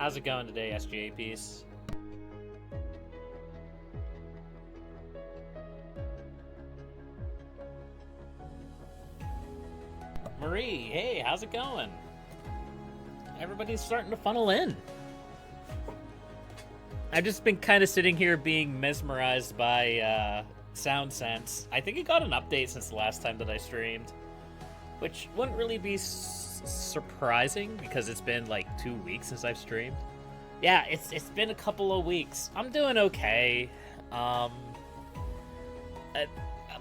How's it going today, SGA piece? Marie, hey, how's it going? Everybody's starting to funnel in. I've just been kind of sitting here being mesmerized by Sound Sense. I think it got an update since the last time that I streamed, which wouldn't really be surprising because it's been like 2 weeks since I've streamed. Yeah, it's been a couple of weeks. I'm doing okay. My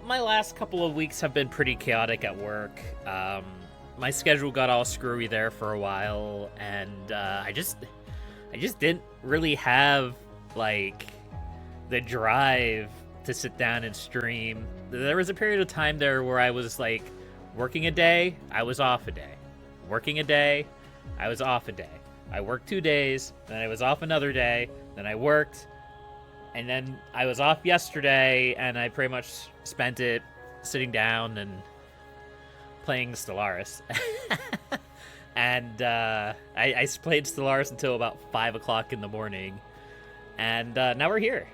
last couple of weeks have been pretty chaotic at work. My schedule got all screwy there for a while, and I just didn't really have like the drive to sit down and stream. There was a period of time there where I was like working a day, I was off a day. Working a day, I was off a day. I worked 2 days, then I was off another day, then I worked, and then I was off yesterday, and I pretty much spent it sitting down and playing Stellaris. And I played Stellaris until about 5 o'clock in the morning, and now we're here.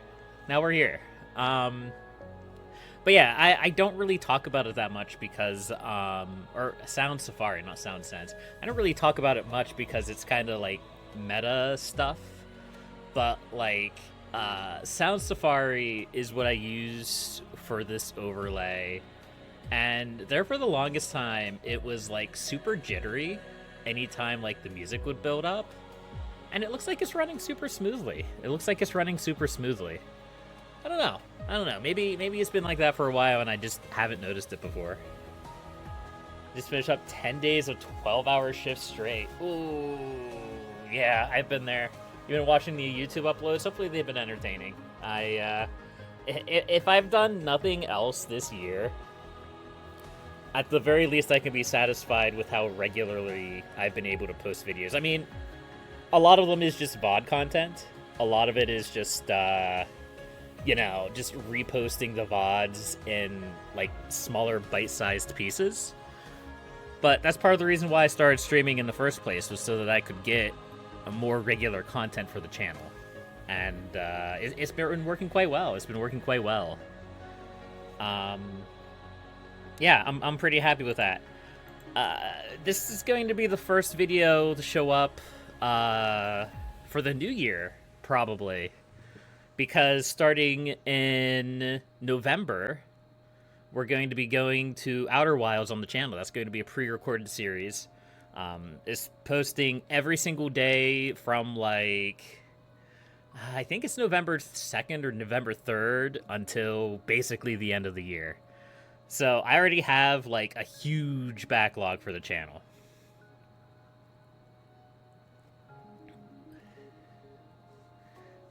But yeah, I don't really talk about it that much because, or Sound Safari, not Sound Sense. I don't really talk about it much because it's kind of like meta stuff, but like, Sound Safari is what I use for this overlay, and there for the longest time, it was like super jittery anytime like the music would build up, and it looks like it's running super smoothly. I don't know. Maybe it's been like that for a while and I just haven't noticed it before. Just finished up 10 days of 12-hour shifts straight. Ooh, yeah, I've been there. You've been watching the YouTube uploads. Hopefully they've been entertaining. If I've done nothing else this year, at the very least I can be satisfied with how regularly I've been able to post videos. I mean, a lot of them is just VOD content. A lot of it is just, just reposting the VODs in, like, smaller bite-sized pieces. But that's part of the reason why I started streaming in the first place, was so that I could get a more regular content for the channel. And it's been working quite well. Yeah, I'm pretty happy with that. This is going to be the first video to show up for the new year, probably. Because starting in November, we're going to be going to Outer Wilds on the channel. That's going to be a pre-recorded series. It's posting every single day from, like, I think it's November 2nd or November 3rd until basically the end of the year. So I already have, like, a huge backlog for the channel.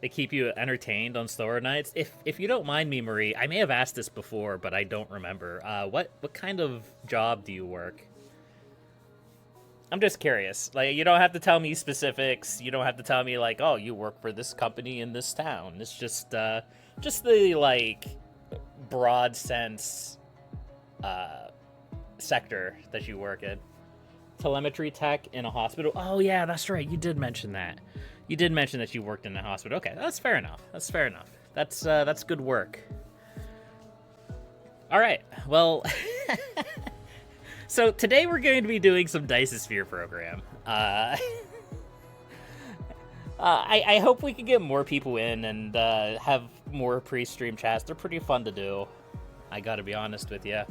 They keep you entertained on slower nights. If you don't mind me, Marie, I may have asked this before, but I don't remember. What kind of job do you work? I'm just curious. Like, you don't have to tell me specifics. You don't have to tell me, like, oh, you work for this company in this town. It's just the, like, broad sense sector that you work in. Telemetry tech in a hospital. Oh, yeah, that's right. You did mention that. You did mention that you worked in a hospital. Okay, that's fair enough. That's good work. All right, well, so today we're going to be doing some Dyson Sphere Program. I hope we can get more people in and have more pre-stream chats. They're pretty fun to do, I gotta be honest with you.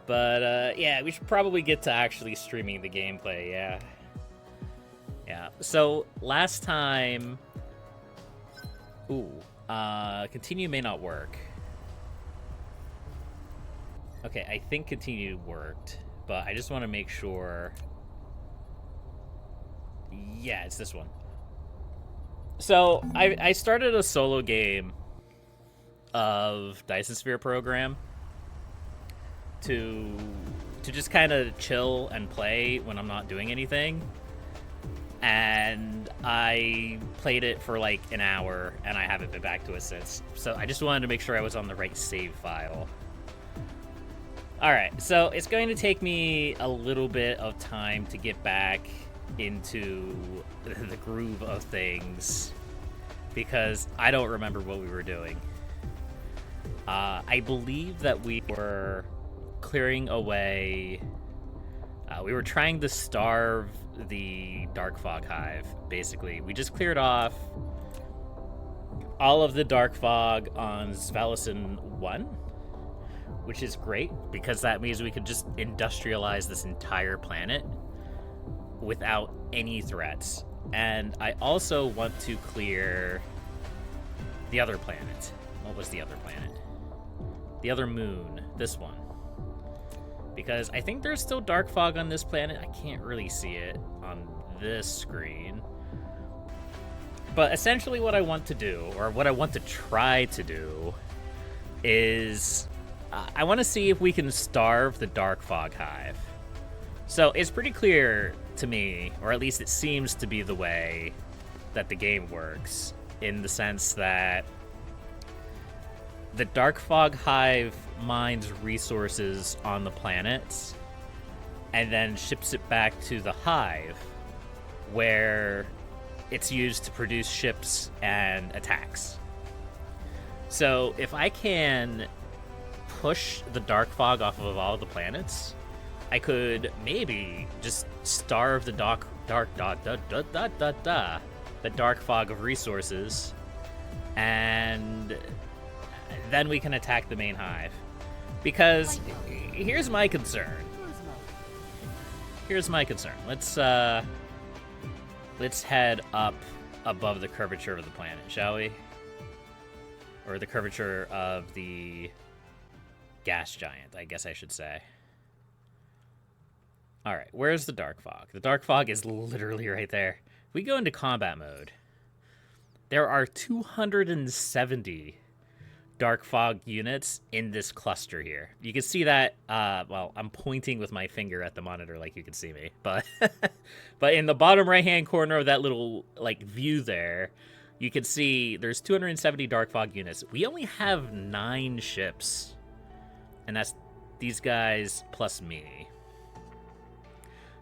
But yeah, we should probably get to actually streaming the gameplay, yeah. Yeah, so last time... Ooh, continue may not work. Okay, I think continue worked, but I just want to make sure... Yeah, it's this one. So, I started a solo game of Dyson Sphere Program to just kind of chill and play when I'm not doing anything. And I played it for like an hour, and I haven't been back to it since. So I just wanted to make sure I was on the right save file. Alright, so it's going to take me a little bit of time to get back into the groove of things because I don't remember what we were doing. I believe that we were clearing away. We were trying to starve the Dark Fog Hive, basically. We just cleared off all of the Dark Fog on Svalison 1, which is great because that means we could just industrialize this entire planet without any threats. And I also want to clear the other planet. What was the other planet? The other moon. This one. Because I think there's still dark fog on this planet. I can't really see it on this screen. But essentially what I want to do, or what I want to try to do, is I want to see if we can starve the Dark Fog Hive. So it's pretty clear to me, or at least it seems to be the way that the game works, in the sense that the Dark Fog Hive mines resources on the planets and then ships it back to the Hive, where it's used to produce ships and attacks. So if I can push the Dark Fog off of all the planets, I could maybe just starve the Dark Fog of resources, and then we can attack the main hive. Because here's my concern. Let's head up above the curvature of the planet, shall we? Or the curvature of the gas giant, I guess I should say. Alright, where's the Dark Fog? The Dark Fog is literally right there. If we go into combat mode, there are 270 Dark Fog units in this cluster here. You can see that, well, I'm pointing with my finger at the monitor like you can see me, but but in the bottom right-hand corner of that little, like, view there, you can see there's 270 Dark Fog units. We only have 9 ships, and that's these guys plus me.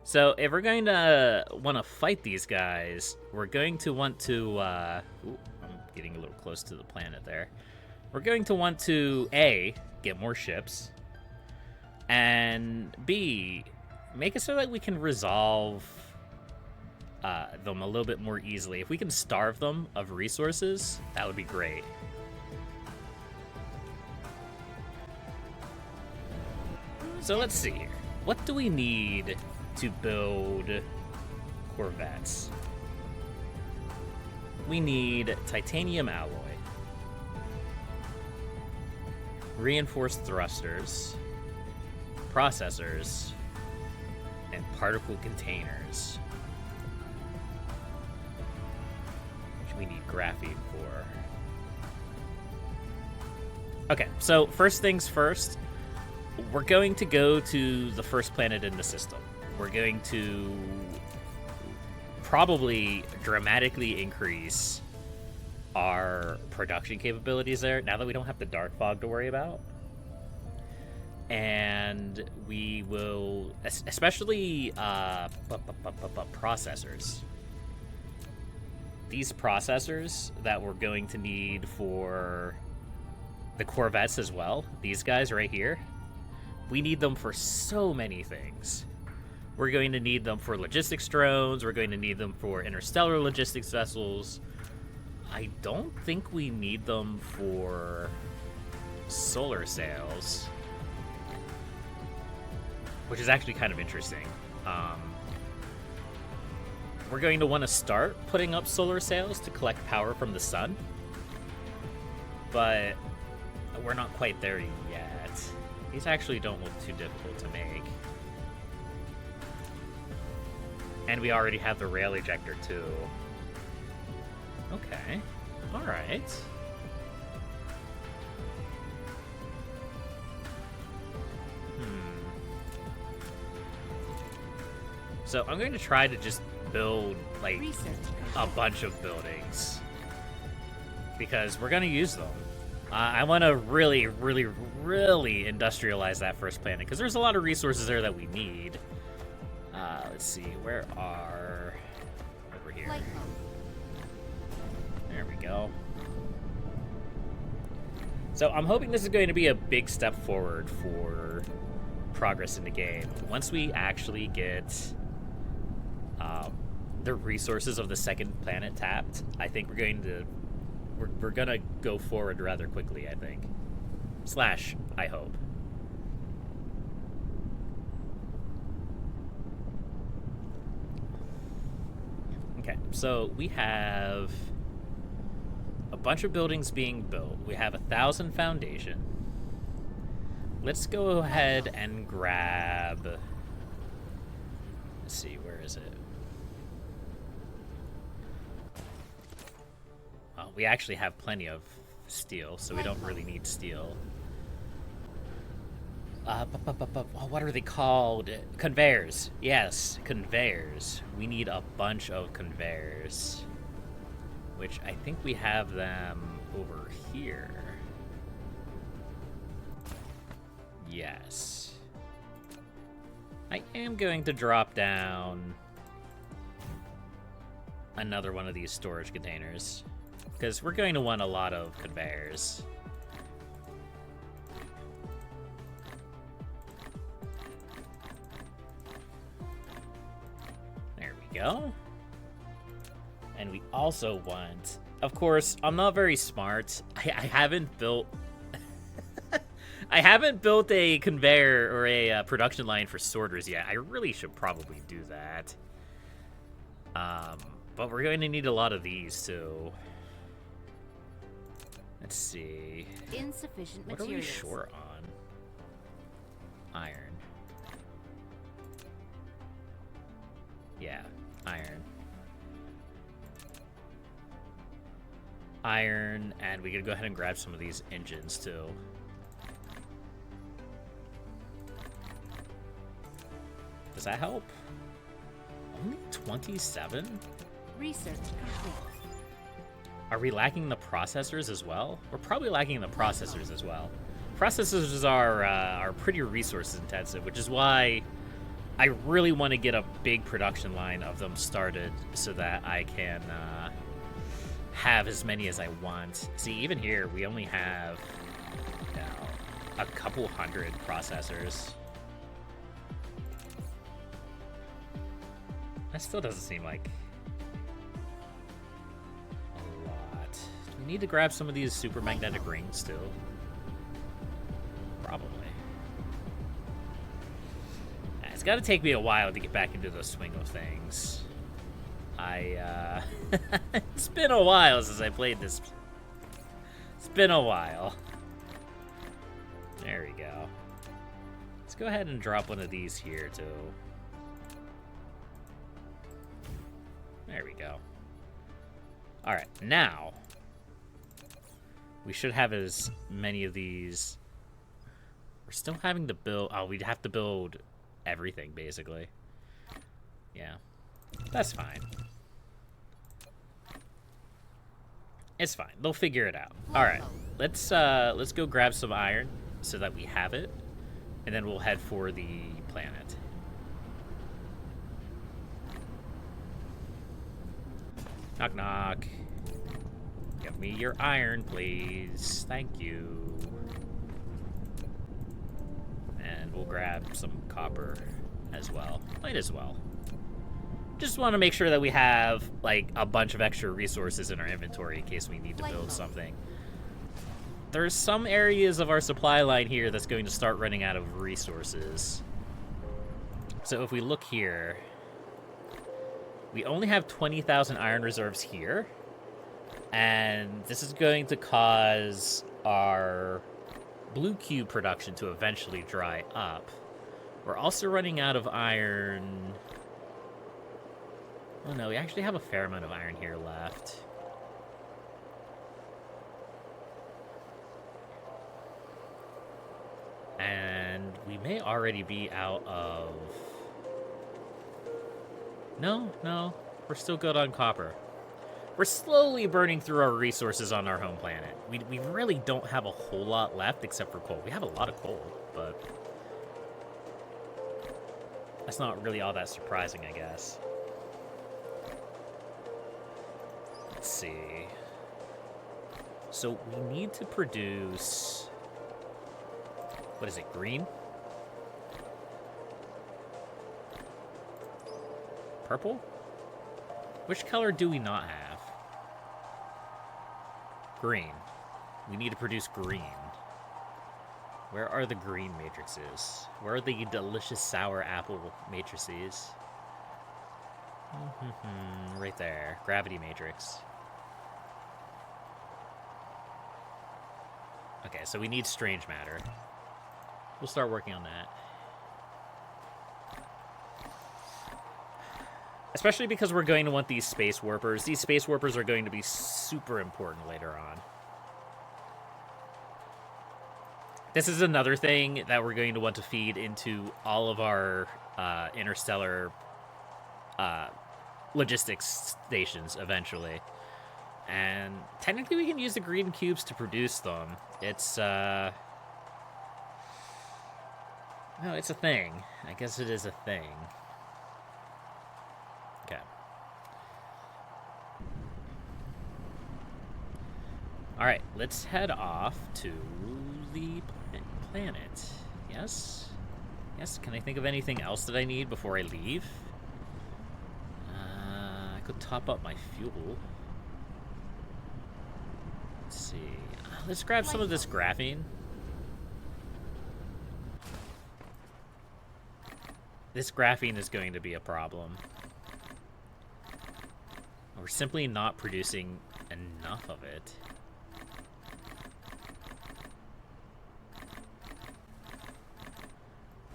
So if we're going to want to fight these guys, we're going to want to, ooh, I'm getting a little close to the planet there. We're going to want to, A, get more ships, and B, make it so that we can resolve them a little bit more easily. If we can starve them of resources, that would be great. So let's see here. What do we need to build corvettes? We need titanium alloy, reinforced thrusters, processors, and particle containers, which we need graphene for. Okay, so first things first, we're going to go to the first planet in the system. We're going to probably dramatically increase our production capabilities there, now that we don't have the Dark Fog to worry about. And we will, especially processors. These processors that we're going to need for the corvettes as well, these guys right here, we need them for so many things. We're going to need them for logistics drones, we're going to need them for interstellar logistics vessels. I don't think we need them for solar sails, which is actually kind of interesting. We're going to want to start putting up solar sails to collect power from the sun, but we're not quite there yet. These actually don't look too difficult to make. And we already have the rail ejector too. Okay, alright. So I'm going to try to just build, like, a bunch of buildings, because we're going to use them. I want to really, really, really industrialize that first planet, because there's a lot of resources there that we need. Let's see, where are... Over here. There we go. So I'm hoping this is going to be a big step forward for progress in the game. Once we actually get the resources of the second planet tapped, I think we're gonna go forward rather quickly, I think. / I hope. Okay, so we have a bunch of buildings being built. We have 1,000 foundation. Let's go ahead and grab... Let's see, where is it? Oh, we actually have plenty of steel, so we don't really need steel. What are they called? Conveyors. Yes, conveyors. We need a bunch of conveyors. Which I think we have them over here. Yes. I am going to drop down another one of these storage containers, because we're going to want a lot of conveyors. There we go. And we also want... Of course, I'm not very smart. I haven't built... I haven't built a conveyor or a production line for sorters yet. I really should probably do that. But we're going to need a lot of these, too. Let's see. Insufficient what materials. Are we short on? Iron. Yeah, iron. Iron, and we could go ahead and grab some of these engines, too. Does that help? Only 27? Research complete. Are we lacking the processors as well? We're probably lacking the processors as well. Processors are pretty resource intensive, which is why I really want to get a big production line of them started so that I can have as many as I want. See, even here, we only have, you know, a couple hundred processors. That still doesn't seem like a lot. Do we need to grab some of these super magnetic rings too? Probably. It's got to take me a while to get back into the swing of things. It's been a while since I played this. It's been a while. There we go. Let's go ahead and drop one of these here too. There we go. Alright, now we should have as many of these. We're still having to build... Oh, we'd have to build everything, basically. Yeah. That's fine. It's fine. They'll figure it out. Alright. Let's go grab some iron so that we have it. And then we'll head for the planet. Knock, knock. Give me your iron, please. Thank you. And we'll grab some copper as well. Might as well. Just want to make sure that we have, like, a bunch of extra resources in our inventory in case we need to build something. There's some areas of our supply line here that's going to start running out of resources. So if we look here... We only have 20,000 iron reserves here, and this is going to cause our blue cube production to eventually dry up. We're also running out of iron. Oh no, we actually have a fair amount of iron here left. And we may already be out of... No, we're still good on copper. We're slowly burning through our resources on our home planet. We really don't have a whole lot left except for coal. We have a lot of coal, but That's not really all that surprising, I guess. Let's see. So we need to produce... What is it, green? Purple? Which color do we not have? Green. We need to produce green. Where are the green matrices? Where are the delicious sour apple matrices? Right there. Gravity matrix. Okay, so we need strange matter. We'll start working on that. Especially because we're going to want these space warpers. These space warpers are going to be super important later on. This is another thing that we're going to want to feed into all of our interstellar logistics stations eventually. And technically we can use the green cubes to produce them. It's, no, it's a thing. I guess it is a thing. Okay. Alright, let's head off to the planet. Yes? Yes, can I think of anything else that I need before I leave? I could top up my fuel. Let's see. Let's grab some of this graphene. This graphene is going to be a problem. We're simply not producing enough of it.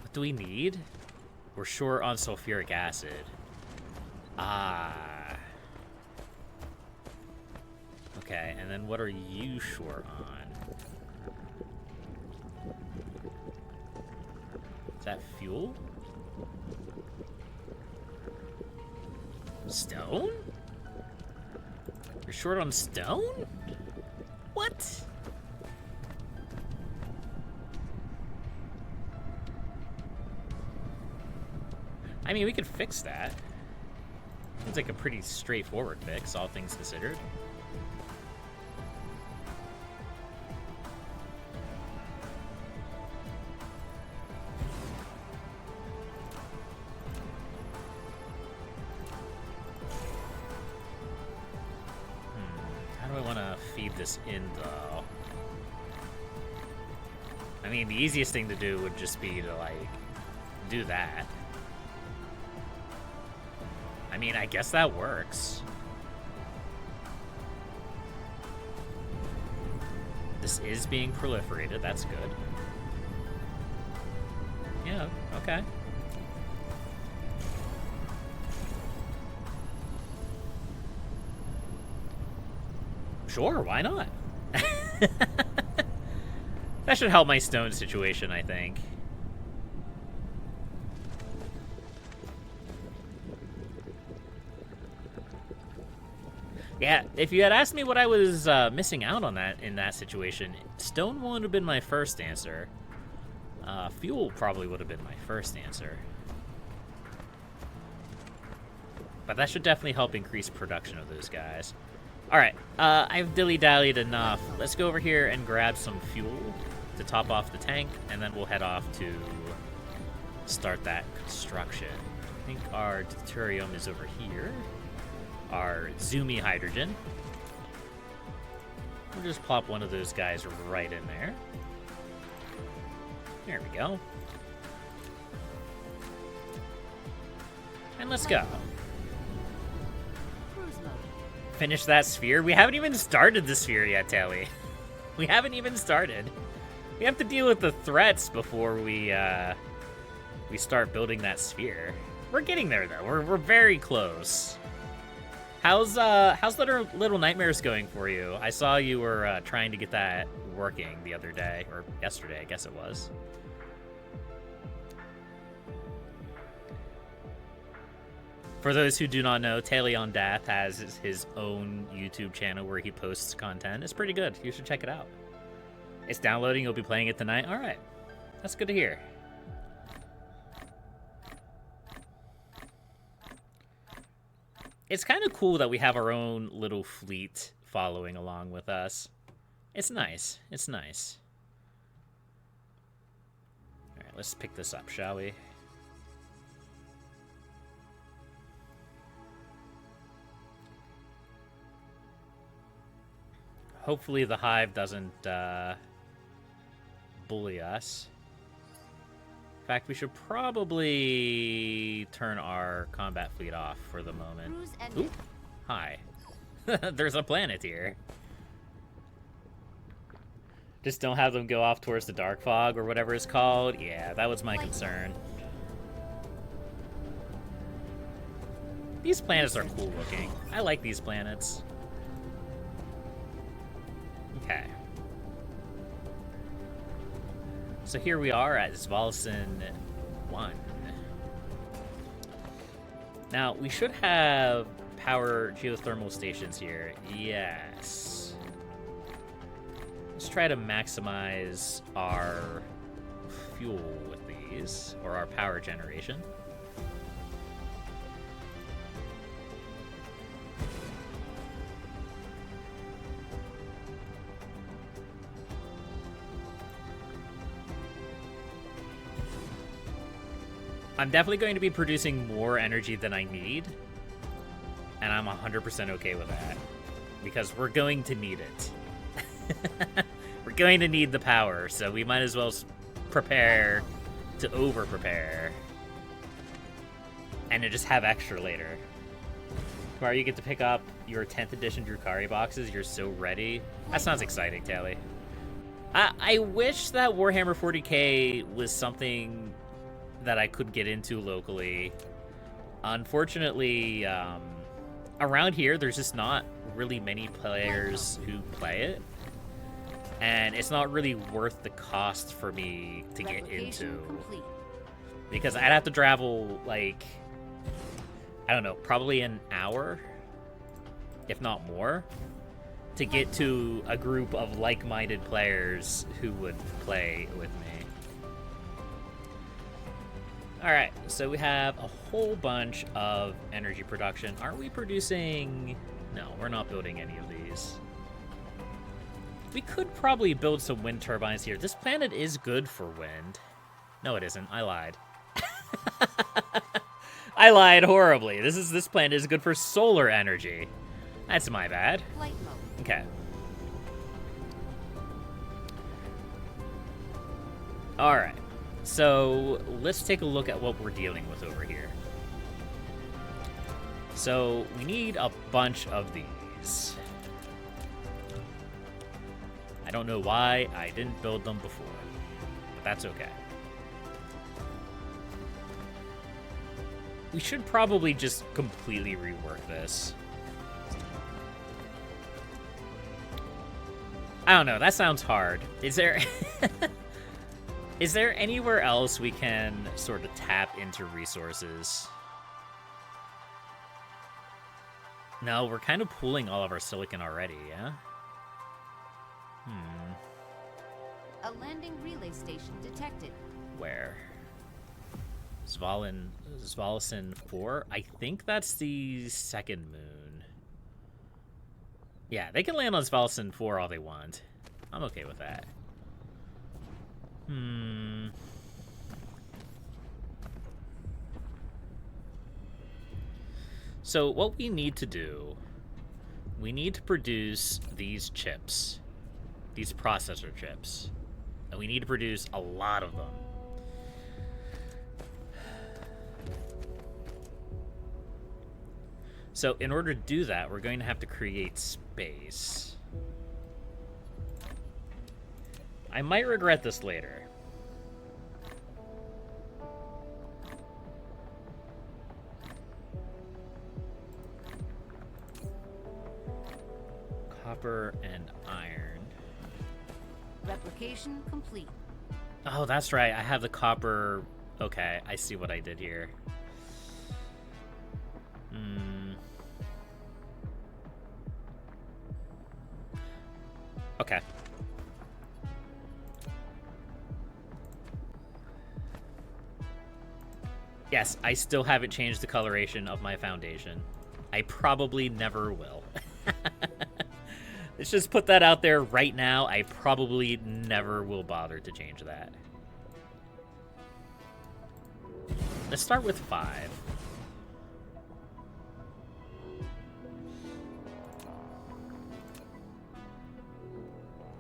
What do we need? We're short on sulfuric acid. Ah. Okay, and then what are you short on? Is that fuel? Stone? You're short on stone? What? I mean, we could fix that. Seems like a pretty straightforward fix, all things considered. How do I want to feed this in, though? I mean, the easiest thing to do would just be to, like, do that. I mean, I guess that works. This is being proliferated. That's good. Yeah, okay. Sure, why not? That should help my stone situation, I think. Yeah, if you had asked me what I was missing out on in that situation, stone would have been my first answer. Fuel probably would have been my first answer. But that should definitely help increase production of those guys. Alright, I've dilly-dallied enough. Let's go over here and grab some fuel to top off the tank, and then we'll head off to start that construction. I think our deuterium is over here. Our zoomy hydrogen. We'll just plop one of those guys right in there. There we go. And let's go. Finish that sphere? We haven't even started the sphere yet, Tally. We haven't even started. We have to deal with the threats before we start building that sphere. We're getting there, though. We're very close. How's Little Nightmares going for you? I saw you were trying to get that working the other day, or yesterday, I guess it was. For those who do not know, Taylor on Death has his own YouTube channel where he posts content. It's pretty good. You should check it out. It's downloading. You'll be playing it tonight. All right. That's good to hear. It's kind of cool that we have our own little fleet following along with us. It's nice. It's nice. All right, let's pick this up, shall we? Hopefully the hive doesn't bully us. In fact, we should probably turn our combat fleet off for the moment. Ooh, hi. There's a planet here. Just don't have them go off towards the dark fog or whatever it's called. Yeah, that was my concern. These planets are cool looking. I like these planets. Okay. So here we are at Svalson 1. Now, we should have power geothermal stations here. Yes. Let's try to maximize our fuel with these, or our power generation. I'm definitely going to be producing more energy than I need, and I'm 100% okay with that, because we're going to need it. We're going to need the power, so we might as well prepare to over-prepare, and to just have extra later. Tomorrow you get to pick up your 10th edition Drukhari boxes. You're so ready. That sounds exciting, Tally. I wish that Warhammer 40k was something that I could get into locally. Unfortunately, around here, there's just not really many players who play it. And it's not really worth the cost for me to get into. Complete. Because I'd have to travel, like, I don't know, probably an hour, if not more, to get to a group of like-minded players who would play with me. Alright, so we have a whole bunch of energy production. Aren't we producing... No, we're not building any of these. We could probably build some wind turbines here. This planet is good for wind. No, it isn't. I lied. I lied horribly. This planet is good for solar energy. That's my bad. Okay. Alright. So, let's take a look at what we're dealing with over here. So, we need a bunch of these. I don't know why I didn't build them before, but that's okay. We should probably just completely rework this. I don't know, that sounds hard. Is there... Is there anywhere else we can sort of tap into resources? No, we're kind of pooling all of our silicon already, yeah? A landing relay station detected. Where? Svalson 4? I think that's the second moon. Yeah, they can land on Svalson 4 all they want. I'm okay with that. So what we need to do, we need to produce these chips, these processor chips, and we need to produce a lot of them. So in order to do that, we're going to have to create space. I might regret this later. Copper and iron. Replication complete. Oh, that's right. I have the copper. Okay, I see what I did here. Okay. Yes, I still haven't changed the coloration of my foundation. I probably never will. Let's just put that out there right now. I probably never will bother to change that. Let's start with 5.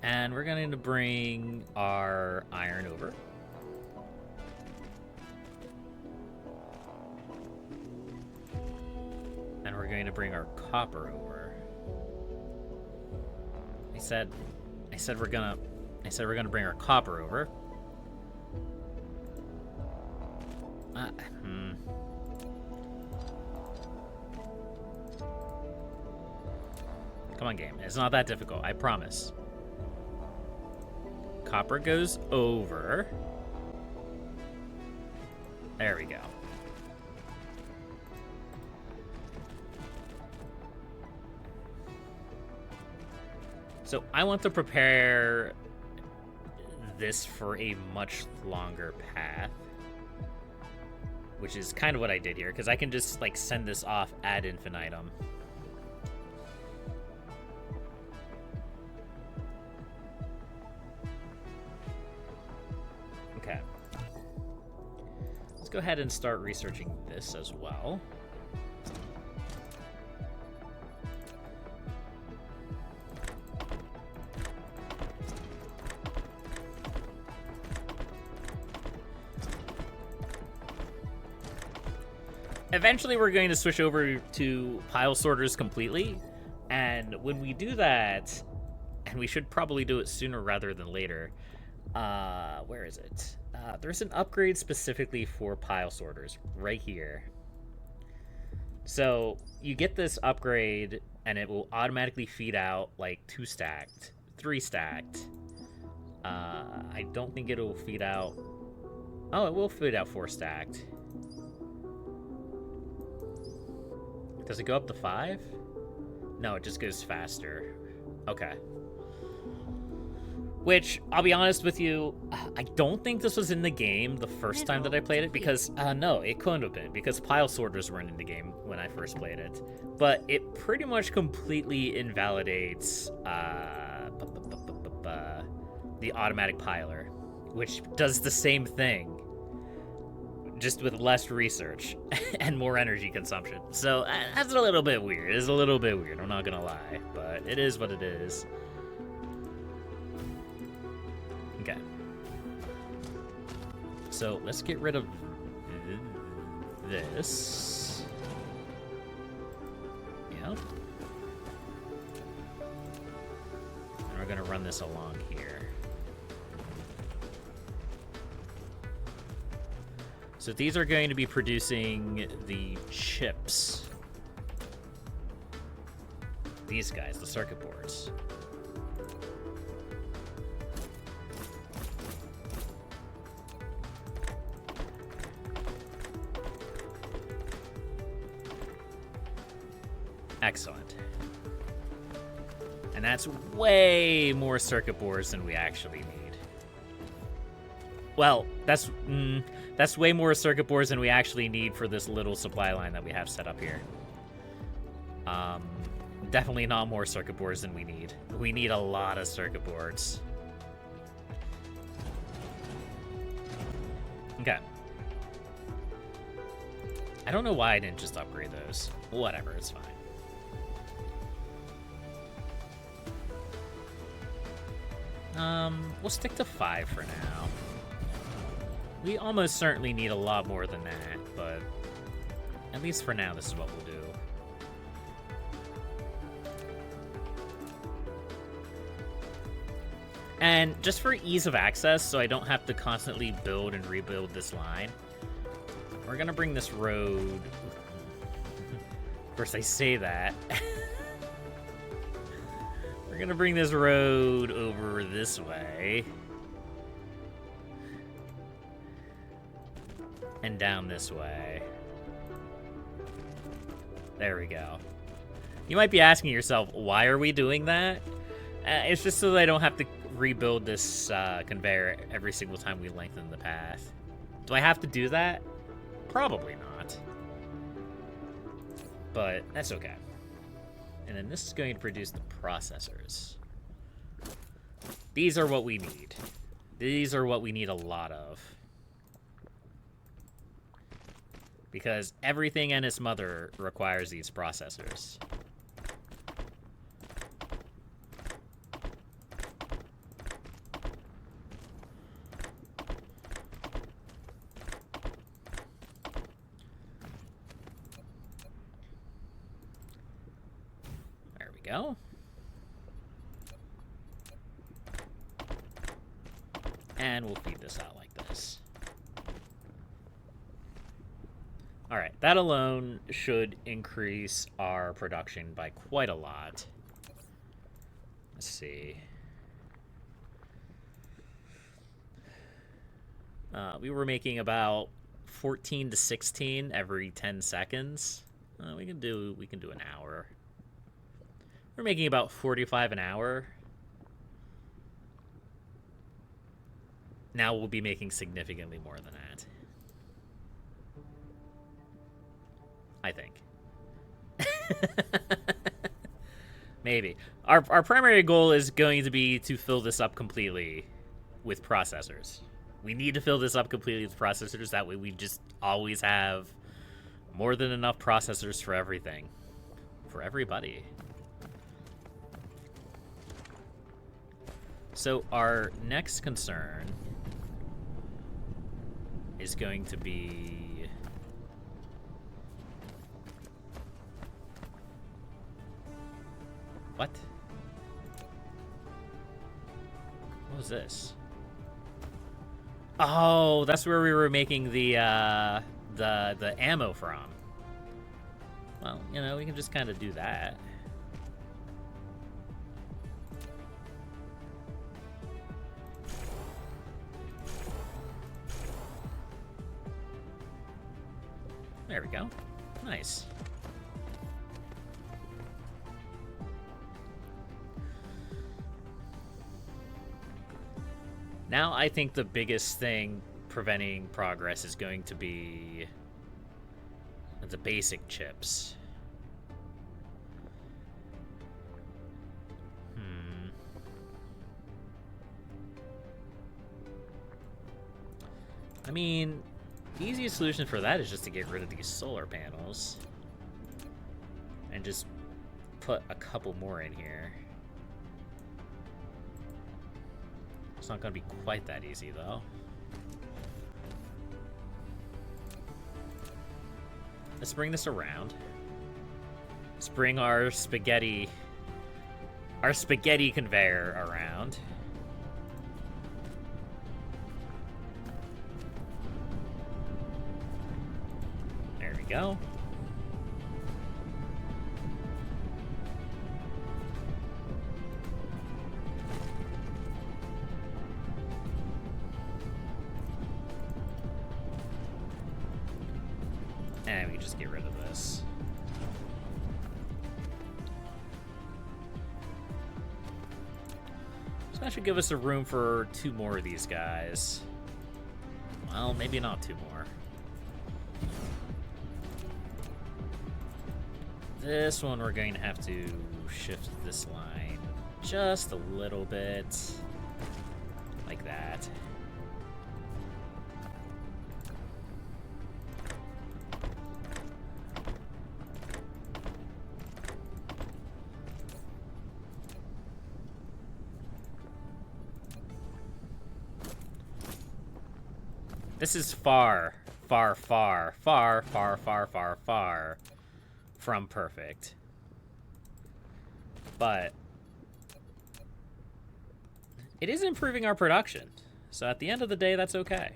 And we're going to bring our iron over. And we're going to bring our copper over. I said we're gonna bring our copper over. Come on, game. It's not that difficult, I promise. Copper goes over. There we go. So I want to prepare this for a much longer path, which is kind of what I did here, because I can just like send this off ad infinitum. Okay. Let's go ahead and start researching this as well. Eventually, we're going to switch over to pile sorters completely, and when we do that, and we should probably do it sooner rather than later, where is it? There's an upgrade specifically for pile sorters right here. So you get this upgrade, and it will automatically feed out like 2 stacked, 3 stacked. I don't think it'll feed out. Oh, it will feed out 4 stacked. Does it go up to 5? No, it just goes faster. Okay. Which, I'll be honest with you, I don't think this was in the game the first time that I played it, because, no, it couldn't have been, because pile sorters weren't in the game when I first played it. But it pretty much completely invalidates the automatic piler, which does the same thing, just with less research and more energy consumption. So that's a little bit weird. It's a little bit weird, I'm not gonna lie, but it is what it is. Okay. So let's get rid of this. Yep. And we're gonna run this along here. So these are going to be producing the chips. These guys, the circuit boards. Excellent. And that's way more circuit boards than we actually need. Well, that's way more circuit boards than we actually need for this little supply line that we have set up here. Definitely not more circuit boards than we need. We need a lot of circuit boards. Okay. I don't know why I didn't just upgrade those. Whatever, it's fine. We'll stick to 5 for now. We almost certainly need a lot more than that, but at least for now, this is what we'll do. And just for ease of access, so I don't have to constantly build and rebuild this line, we're gonna bring this road... Of course, I say that. We're gonna bring this road over this way. And down this way. There we go. You might be asking yourself, why are we doing that? It's just so that I don't have to rebuild this conveyor every single time we lengthen the path. Do I have to do that? Probably not. But that's okay. And then this is going to produce the processors. These are what we need. These are what we need a lot of. Because everything and its mother requires these processors. There we go. And we'll feed this out like this. All right, that alone should increase our production by quite a lot. Let's see. We were making about 14 to 16 every 10 seconds. We can do an hour. We're making about 45 an hour. Now we'll be making significantly more than that. I think. Maybe. Our primary goal is going to be to fill this up completely with processors. We need to fill this up completely with processors. That way we just always have more than enough processors for everything. For everybody. So our next concern is going to be... What? What was this? Oh, that's where we were making the ammo from. Well, you know, we can just kind of do that. There we go. Nice. Now I think the biggest thing preventing progress is going to be the basic chips. I mean, the easiest solution for that is just to get rid of these solar panels and just put a couple more in here. It's not going to be quite that easy, though. Let's bring this around. Let's bring our spaghetti conveyor around. There we go. And we just get rid of this. So that should give us a room for 2 more of these guys. Well, maybe not 2 more. This one we're going to have to shift this line just a little bit. Like that. This is far, far, far, far, far, far, far, far from perfect. But it is improving our production. So at the end of the day, that's okay.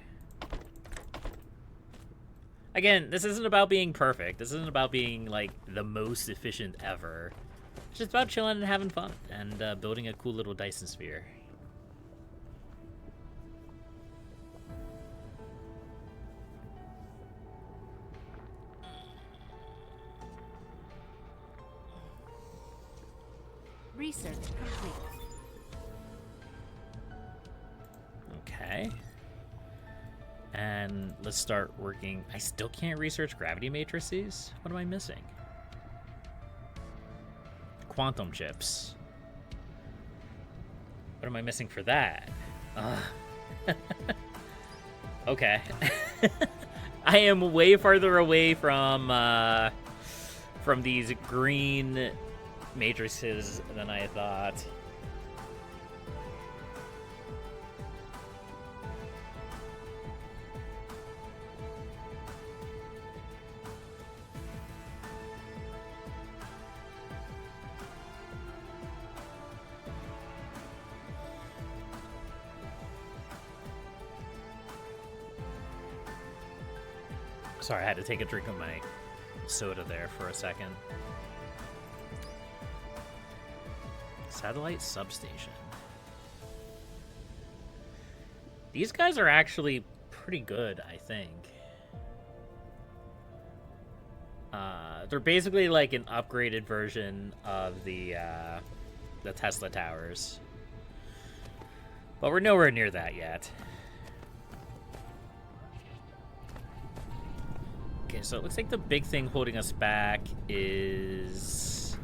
Again, this isn't about being perfect. This isn't about being, like, the most efficient ever. It's just about chilling and having fun and building a cool little Dyson Sphere. Research complete. Okay. And let's start working. I still can't research gravity matrices? What am I missing? quantum chips. What am I missing for that? Okay. I am way farther away from these green matrices than I thought. Sorry, I had to take a drink of my soda there for a second. Satellite substation. These guys are actually pretty good, I think. They're basically like an upgraded version of the Tesla towers. But we're nowhere near that yet. Okay, so it looks like the big thing holding us back is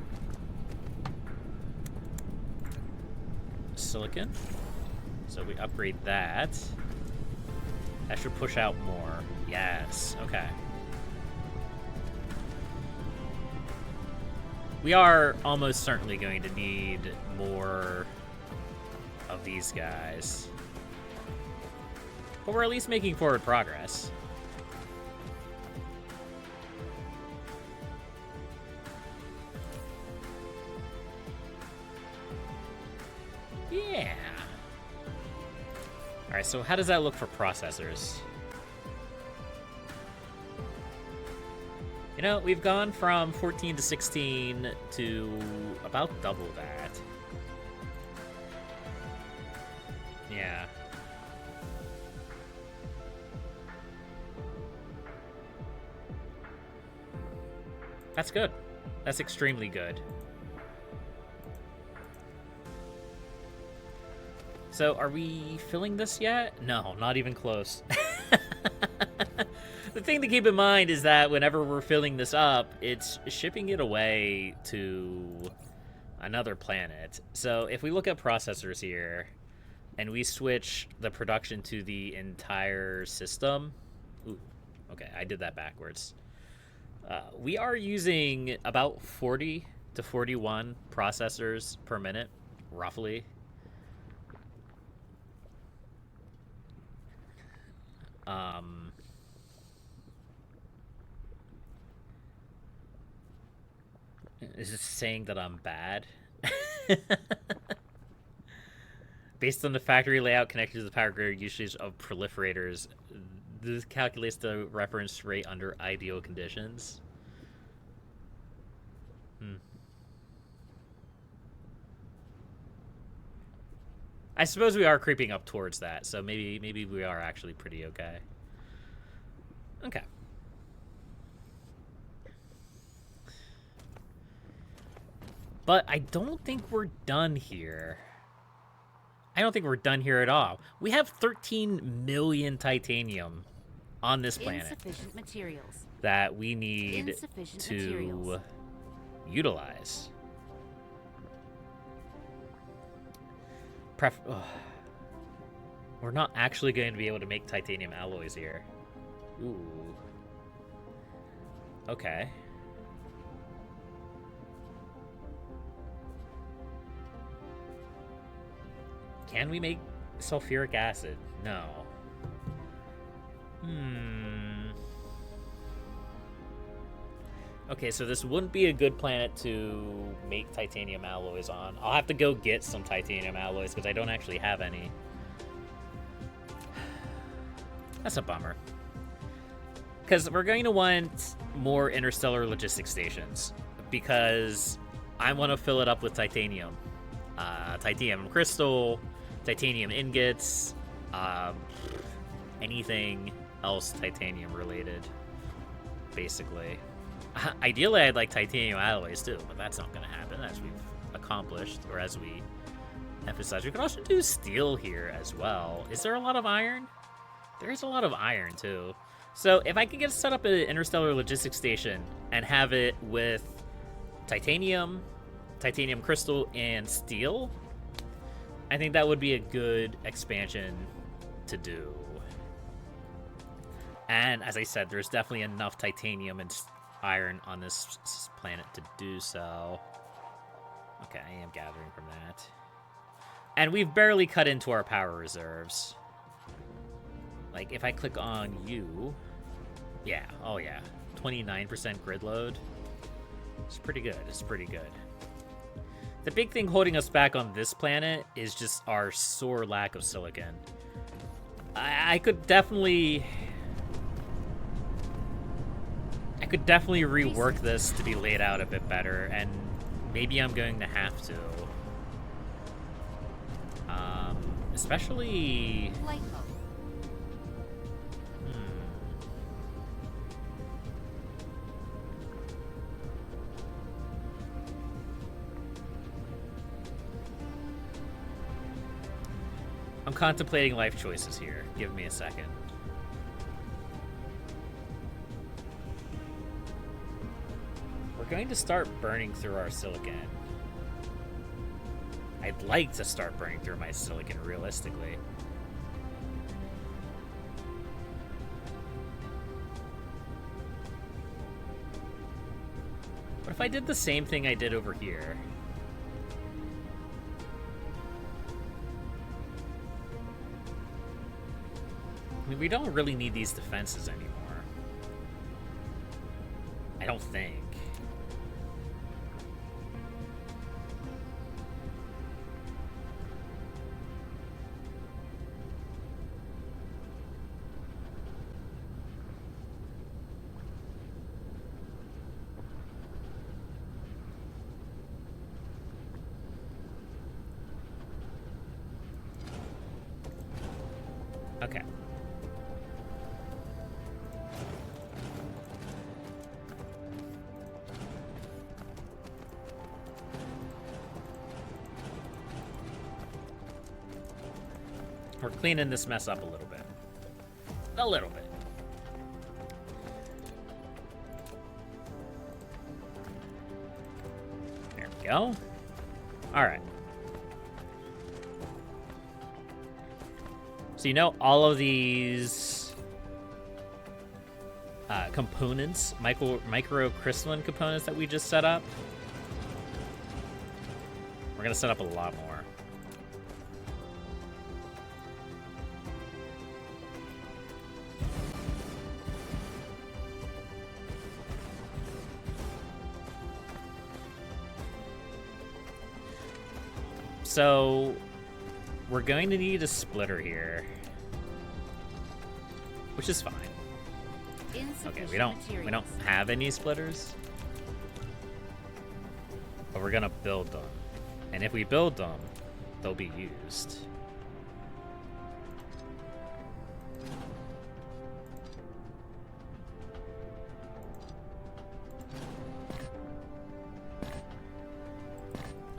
silicon. So we upgrade that. That should push out more. Yes, okay. We are almost certainly going to need more of these guys. But we're at least making forward progress. Yeah. All right, so how does that look for processors? You know, we've gone from 14 to 16 to about double that. Yeah. That's good. That's extremely good. So, are we filling this yet? No, not even close. The thing to keep in mind is that whenever we're filling this up, it's shipping it away to another planet. So, if we look at processors here, and we switch the production to the entire system... Ooh, okay, I did that backwards. We are using about 40 to 41 processors per minute, roughly. Is this saying that I'm bad? Based on the factory layout connected to the power grid usage of proliferators, this calculates the reference rate under ideal conditions. I suppose we are creeping up towards that, so maybe we are actually pretty okay. Okay. But I don't think we're done here. I don't think we're done here at all. We have 13 million titanium on this planet materials that we need to utilize. We're not actually going to be able to make titanium alloys here. Ooh. Okay. Can we make sulfuric acid? No. Okay, so this wouldn't be a good planet to make titanium alloys on. I'll have to go get some titanium alloys because I don't actually have any. That's a bummer. Because we're going to want more interstellar logistics stations because I want to fill it up with titanium. Titanium crystal, titanium ingots, anything else titanium related, basically. Ideally, I'd like titanium alloys too, but that's not going to happen, as we've accomplished, or as we emphasized. We could also do steel here as well. Is there a lot of iron? There is a lot of iron too. So if I could get set up an interstellar logistics station and have it with titanium, titanium crystal and steel, I think that would be a good expansion to do. And as I said, there's definitely enough titanium and iron on this planet to do so. Okay, I am gathering from that. And we've barely cut into our power reserves. Like, if I click on you... Yeah, oh yeah. 29% grid load. It's pretty good, it's pretty good. The big thing holding us back on this planet is just our sore lack of silicon. I could definitely rework this to be laid out a bit better, and maybe I'm going to have to. Especially... Flight mode. I'm contemplating life choices here. Give me a second. We're going to start burning through our silicon. I'd like to start burning through my silicon realistically. What if I did the same thing I did over here? I mean, we don't really need these defenses anymore. I don't think. Okay. We're cleaning this mess up a little bit. A little bit. There we go. All right. So you know all of these components, microcrystalline components that we just set up? We're gonna set up a lot more. So we're going to need a splitter here, which is fine. Okay, we don't have any splitters, but we're gonna build them, and if we build them, they'll be used.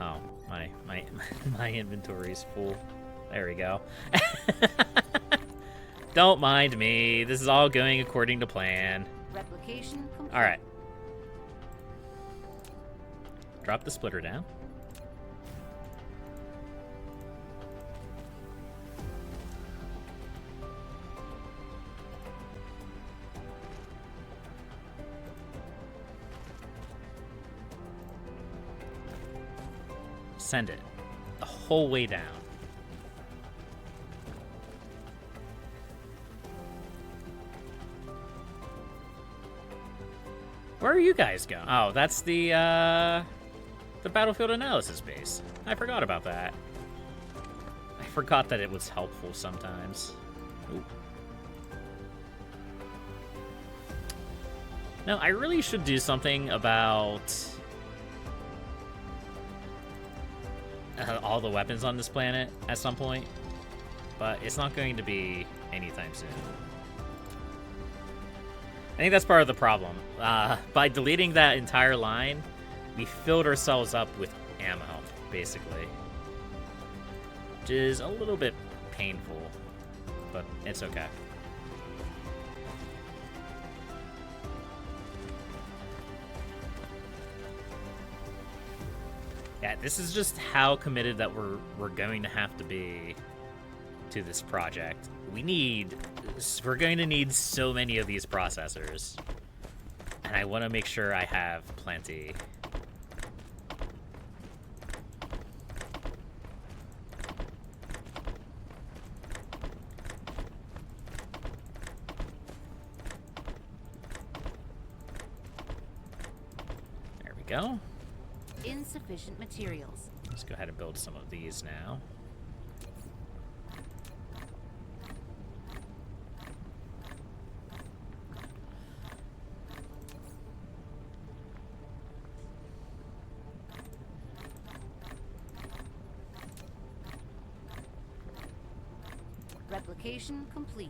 Oh, my inventory is full. There we go. Don't mind me. This is all going according to plan. Replication complete. All right. Drop the splitter down. Send it the whole way down. Where are you guys going? Oh, that's the battlefield analysis base. I forgot about that. I forgot that it was helpful sometimes. Ooh. No, I really should do something about all the weapons on this planet at some point, but it's not going to be anytime soon. I think that's part of the problem. By deleting that entire line, we filled ourselves up with ammo, basically. Which is a little bit painful, but it's okay. Yeah, this is just how committed that we're going to have to be to this project. We're going to need so many of these processors. And I want to make sure I have plenty. There we go. Insufficient materials. Let's go ahead and build some of these now. Replication complete.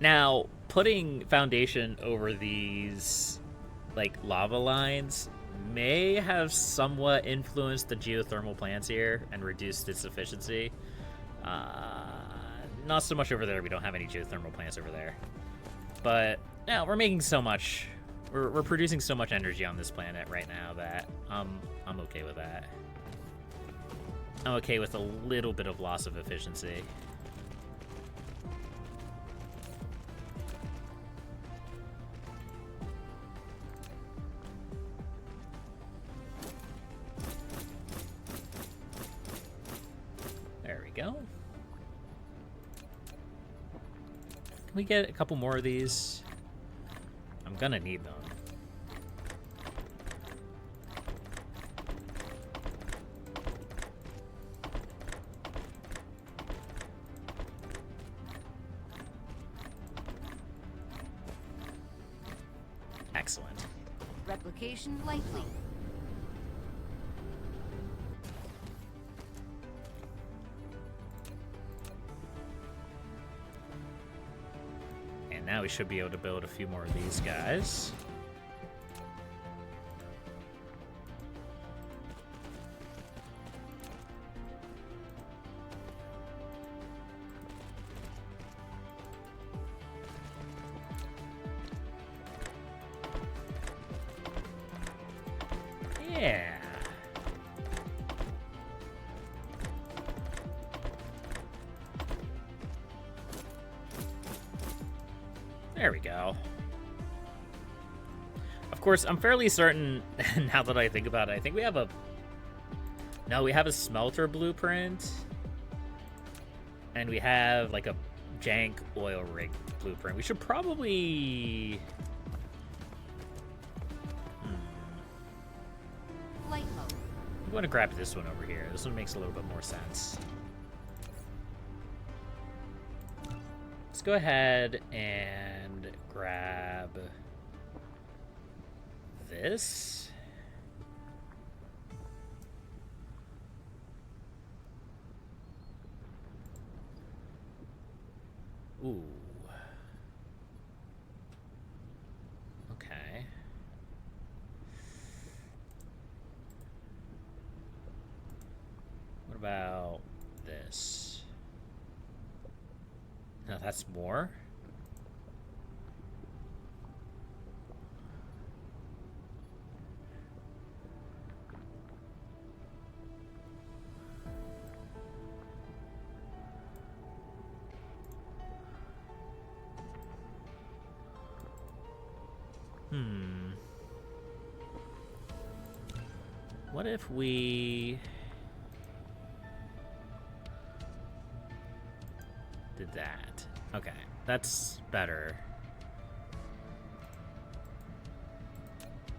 Now, putting foundation over these, like, lava lines may have somewhat influenced the geothermal plants here and reduced its efficiency. Not so much over there. We don't have any geothermal plants over there. But, yeah, we're making so much. We're producing so much energy on this planet right now that I'm okay with that. I'm okay with a little bit of loss of efficiency. There we go. Can we get a couple more of these? I'm gonna need them. Excellent. Replication likely. And now we should be able to build a few more of these guys. Yeah. There we go. Of course, I'm fairly certain, now that I think about it, I think we have a... No, we have a smelter blueprint. And we have, like, a jank oil rig blueprint. We should probably... Light mode. I'm going to grab this one over here. This one makes a little bit more sense. Let's go ahead and grab this. Ooh. Okay. What about this? No, that's more. What if we did that? Okay, that's better.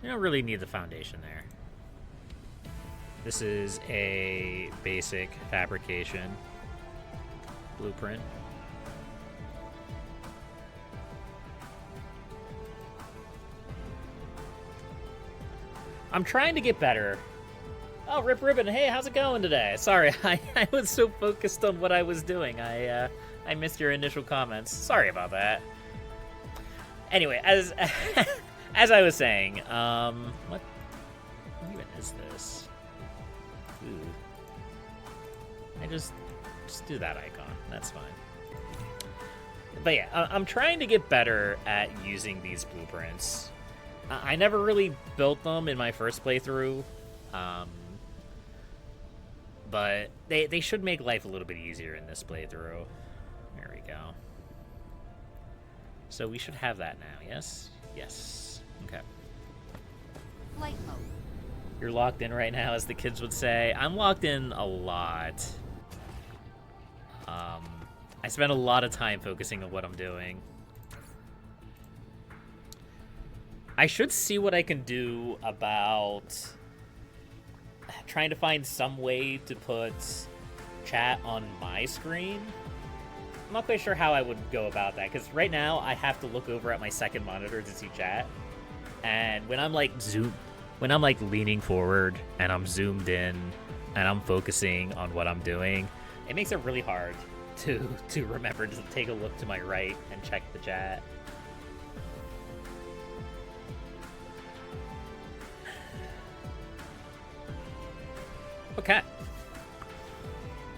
You don't really need the foundation there. This is a basic fabrication blueprint. I'm trying to get better. Oh, Rip Ribbon, hey, how's it going today? Sorry, I was so focused on what I was doing. I missed your initial comments. Sorry about that. Anyway, as as I was saying, what even is this? Ooh. I just do that icon. That's fine. But yeah, I'm trying to get better at using these blueprints. I never really built them in my first playthrough, but they should make life a little bit easier in this playthrough. There we go. So we should have that now, yes? Yes. Okay. Flight mode. You're locked in right now, as the kids would say. I'm locked in a lot. I spend a lot of time focusing on what I'm doing. I should see what I can do about trying to find some way to put chat on my screen. I'm not quite sure how I would go about that, because right now I have to look over at my second monitor to see chat. And when I'm like leaning forward and I'm zoomed in and I'm focusing on what I'm doing, it makes it really hard to remember to take a look to my right and check the chat. Okay.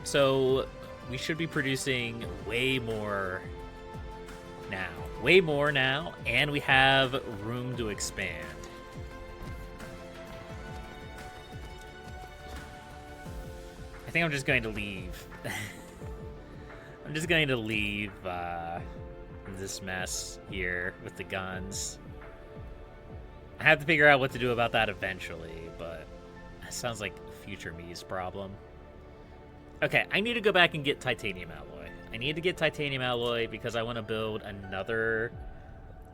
So we should be producing way more now. Way more now, and we have room to expand. I think I'm just going to leave. I'm just going to leave this mess here with the guns. I have to figure out what to do about that eventually, but that sounds like future me's problem. Okay, I need to go back and get titanium alloy. I need to get titanium alloy because I want to build another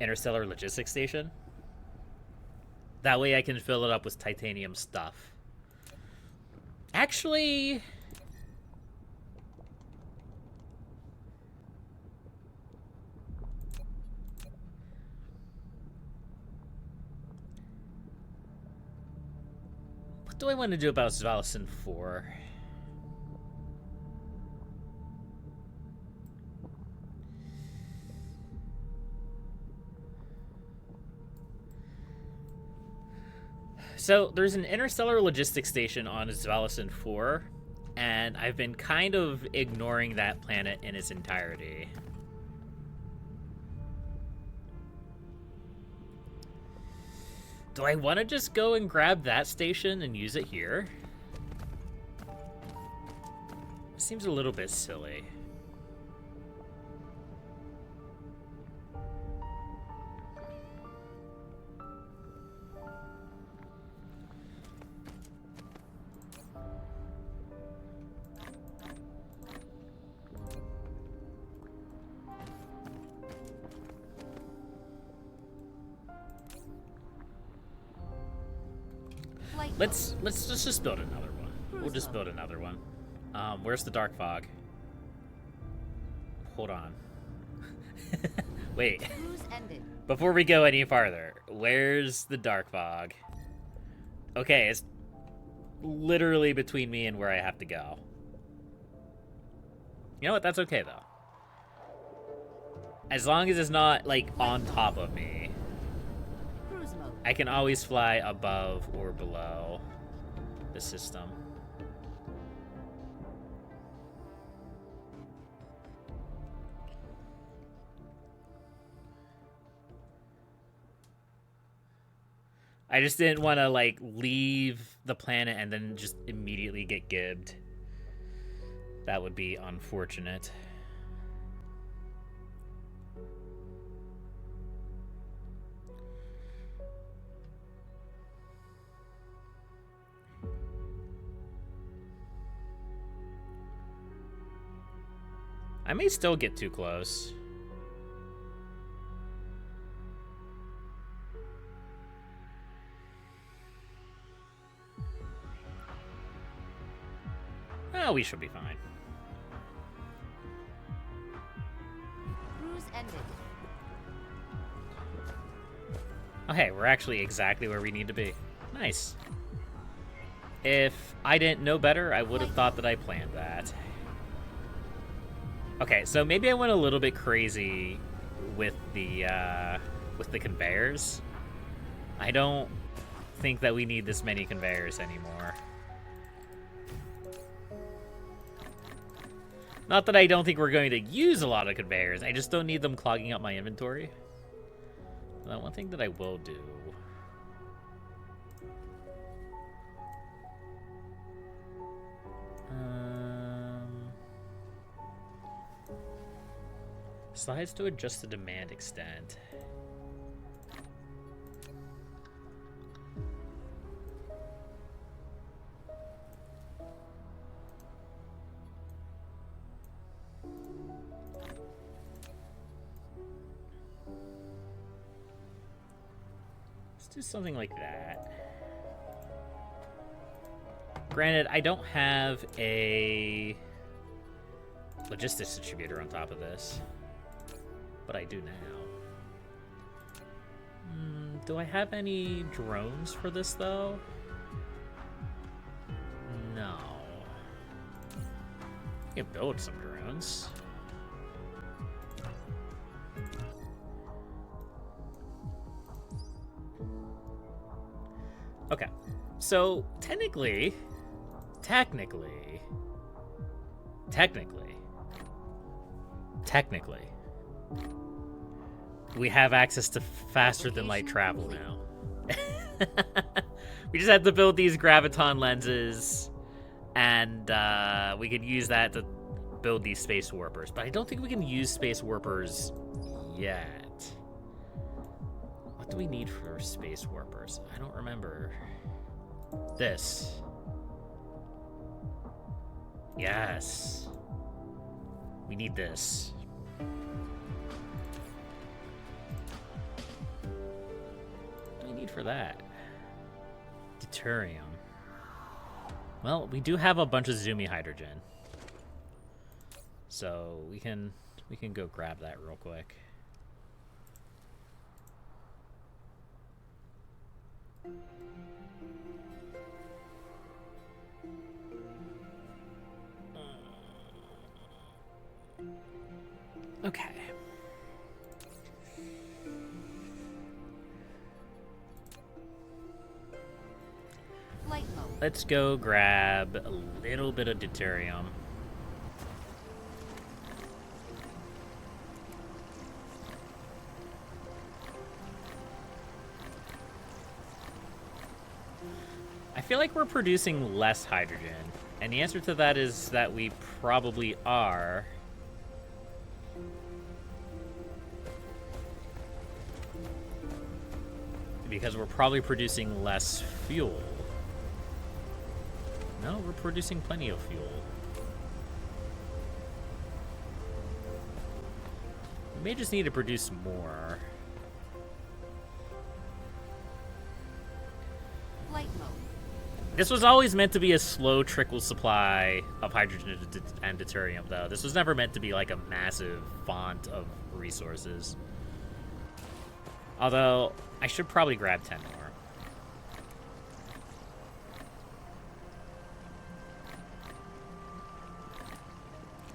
interstellar logistics station. That way I can fill it up with titanium stuff. Actually, what do I want to do about Dyson 4? So there's an interstellar logistics station on Dyson 4, and I've been kind of ignoring that planet in its entirety. Do I want to just go and grab that station and use it here? Seems a little bit silly. Let's just build another one. We'll just build another one. Where's the dark fog? Hold on. Wait. Before we go any farther, where's the dark fog? Okay, it's literally between me and where I have to go. You know what? That's okay though. As long as it's not like on top of me. I can always fly above or below the system. I just didn't want to, like, leave the planet and then just immediately get gibbed. That would be unfortunate. I may still get too close. Oh, we should be fine. Cruise ended. Okay, we're actually exactly where we need to be. Nice. If I didn't know better, I would have thought that I planned that. Okay, so maybe I went a little bit crazy with the conveyors. I don't think that we need this many conveyors anymore. Not that I don't think we're going to use a lot of conveyors, I just don't need them clogging up my inventory. One thing that I will do Slides to adjust the demand extent. Let's do something like that. Granted, I don't have a logistics distributor on top of this, but I do now. Do I have any drones for this, though? No. I can build some drones. Okay, so technically, we have access to faster than light travel now. We just had to build these graviton lenses, and we could use that to build these space warpers. But I don't think we can use space warpers yet. What do we need for space warpers? I don't remember. This. Yes. We need this. What do we need for that? Deuterium. Well, we do have a bunch of Zoomy hydrogen. So we can go grab that real quick. Okay. Flight mode. Let's go grab a little bit of deuterium. I feel like we're producing less hydrogen, and the answer to that is that we probably are. Because we're probably producing less fuel. No, we're producing plenty of fuel. We may just need to produce more. Flight mode. This was always meant to be a slow trickle supply of hydrogen and deuterium, though. This was never meant to be like a massive font of resources. Although, I should probably grab 10 more.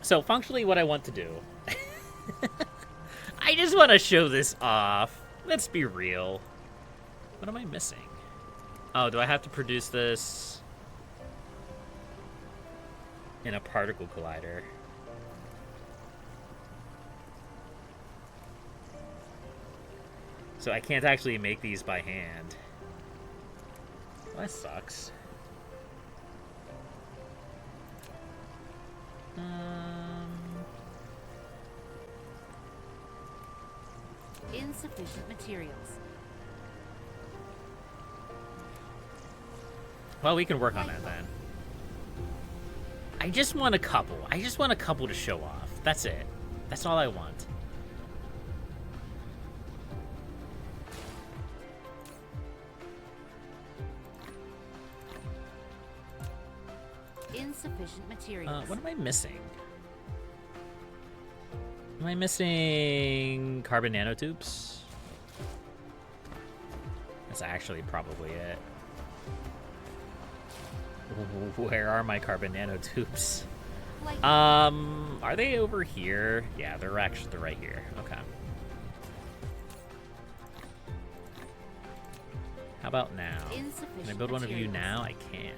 So, functionally, what I want to do... I just want to show this off. Let's be real. What am I missing? Oh, do I have to produce this in a particle collider? So I can't actually make these by hand. Well, that sucks. Insufficient materials. Well, we can work on that then. I just want a couple. I just want a couple to show off. That's it. That's all I want. Insufficient materials. What am I missing? Am I missing carbon nanotubes? That's actually probably it. Where are my carbon nanotubes? Are they over here? Yeah, they're right here. Okay. How about now? Can I build one of you now? I can.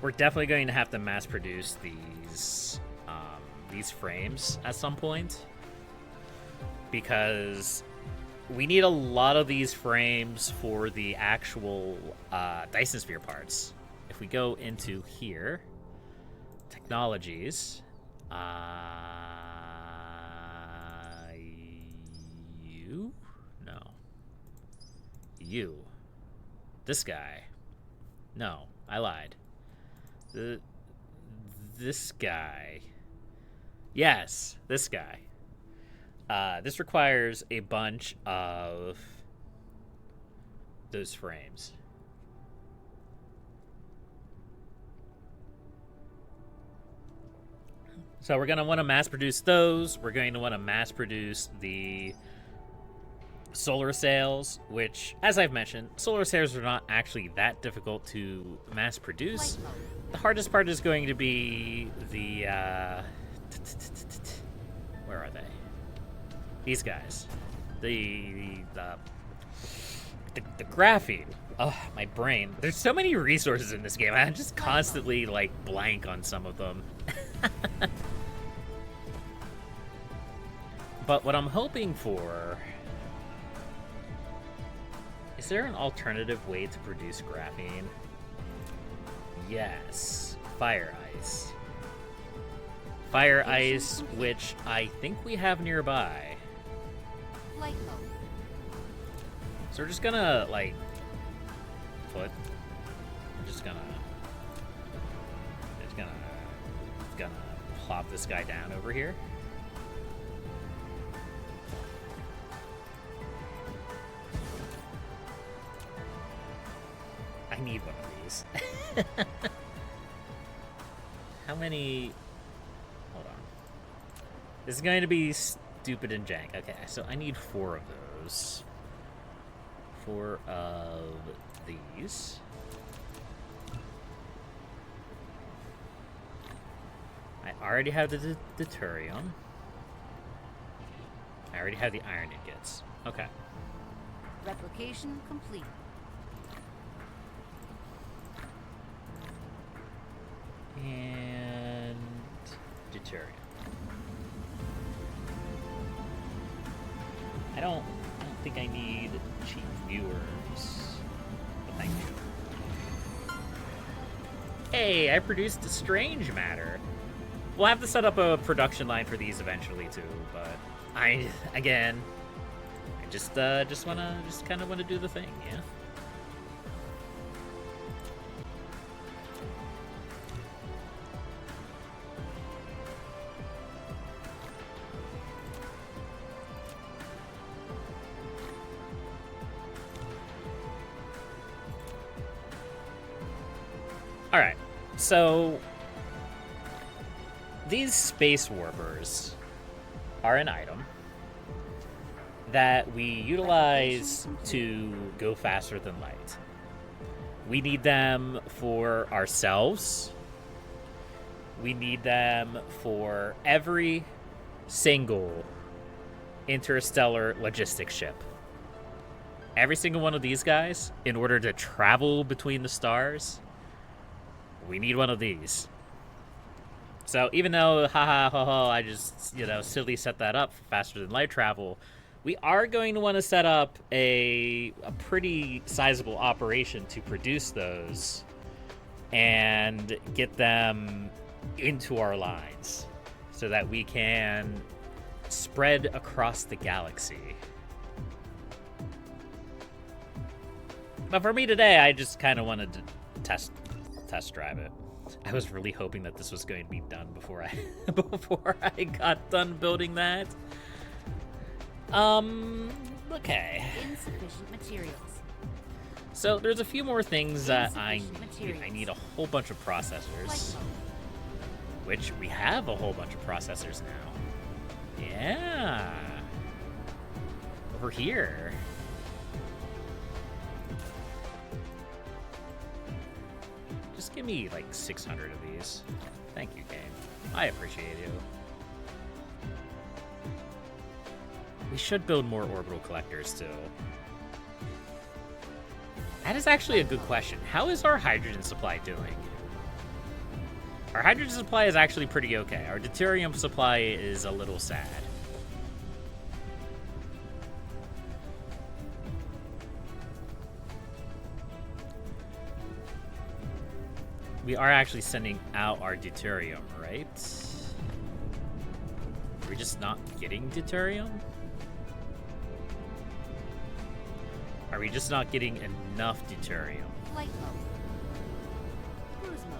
We're definitely going to have to mass produce these frames at some point, because we need a lot of these frames for the actual Dyson Sphere parts if we go into here, technologies, you? No. You. This guy. No, I lied. This guy. Yes, this guy. This requires a bunch of those frames. So we're going to want to mass produce those. We're going to want to mass produce the solar sails, which, as I've mentioned, solar sails are not actually that difficult to mass produce. The hardest part is going to be the, where are they? These guys. The graphene. Oh, my brain. There's so many resources in this game. I just constantly, like, blank on some of them. But what I'm hoping for... Is there an alternative way to produce graphene? Yes. Fire ice. Fire ice, which I think we have nearby. Flight mode. So we're just gonna, like, we're just gonna plop this guy down over here. I need one of these. How many? Hold on. This is going to be stupid and jank. Okay, so I need 4 of those. 4 of these. I already have the deuterium. I already have the iron ingots. Okay. Replication complete. And deuterium. I don't think I need cheap viewers. But thank you. Hey, I produced a strange matter. We'll have to set up a production line for these eventually too, but I just kind of wanna do the thing, yeah. All right, so these space warpers are an item that we utilize to go faster than light. We need them for ourselves. We need them for every single interstellar logistics ship. Every single one of these guys, in order to travel between the stars, we need one of these. So even though, I just, silly set that up for faster than light travel, we are going to want to set up a pretty sizable operation to produce those and get them into our lines so that we can spread across the galaxy. But for me today, I just kind of wanted to test drive it. I was really hoping that this was going to be done before I got done building that. Okay. Insufficient materials. So there's a few more things that I need a whole bunch of processors, which we have a whole bunch of processors now. Yeah. Over here. Just give me like 600 of these. Thank you, game. I appreciate you. We should build more orbital collectors too. That is actually a good question. How is our hydrogen supply doing? Our hydrogen supply is actually pretty okay. Our deuterium supply is a little sad. We are actually sending out our deuterium, right? Are we just not getting deuterium? Are we just not getting enough deuterium? Flight mode. Cruise mode.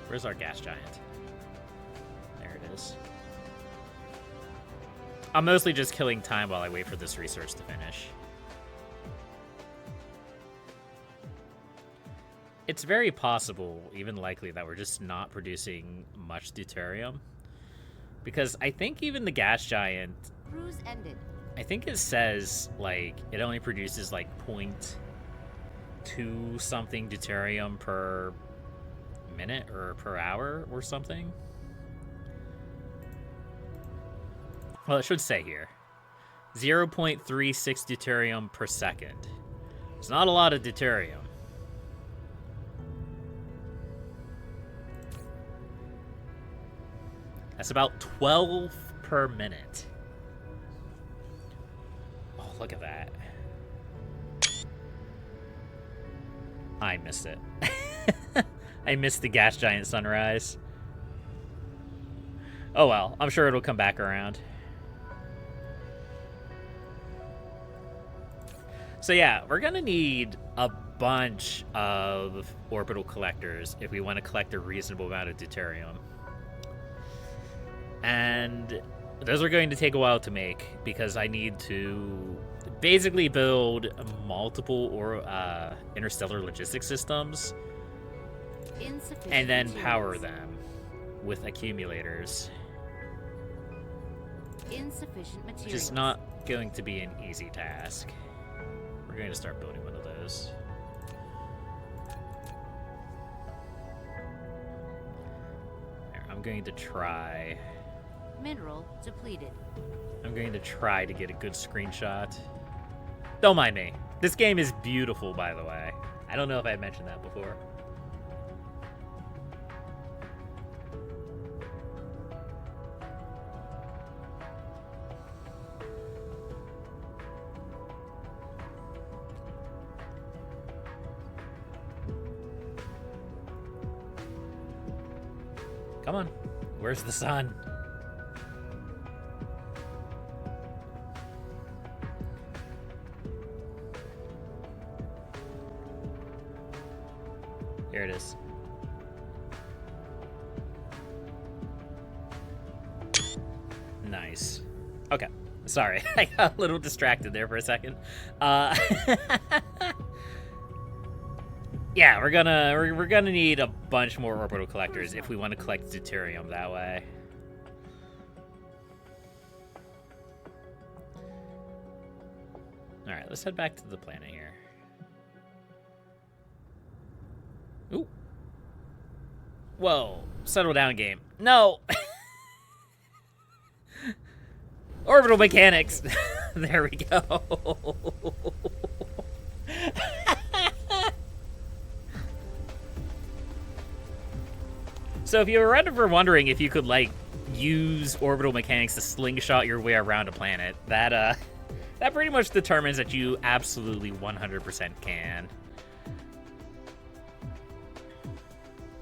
Where's our gas giant? There it is. I'm mostly just killing time while I wait for this research to finish. It's very possible, even likely, that we're just not producing much deuterium. Because I think even the gas giant... Cruise ended. I think it says, like, it only produces, like, 0.2 something deuterium per minute or per hour or something. Well, it should say here. 0.36 deuterium per second. It's not a lot of deuterium. That's about 12 per minute. Oh, look at that. I missed it. I missed the gas giant sunrise. Oh well, I'm sure it'll come back around. So yeah, we're gonna need a bunch of orbital collectors if we want to collect a reasonable amount of deuterium. And those are going to take a while to make because I need to basically build multiple interstellar logistics systems and then power them with accumulators. Insufficient materials. Which is not going to be an easy task. We're going to start building one of those. There, I'm going to try... Mineral depleted. I'm going to try to get a good screenshot. Don't mind me. This game is beautiful, by the way. I don't know if I mentioned that before. Come on. Where's the sun? Here it is. Nice. Okay. Sorry, I got a little distracted there for a second. Yeah, we're gonna need a bunch more orbital collectors if we want to collect deuterium that way. All right, let's head back to the planet here. Ooh. Whoa. Settle down, game. No! Orbital mechanics. There we go. So if you were ever wondering if you could, like, use orbital mechanics to slingshot your way around a planet, that pretty much determines that you absolutely 100% can.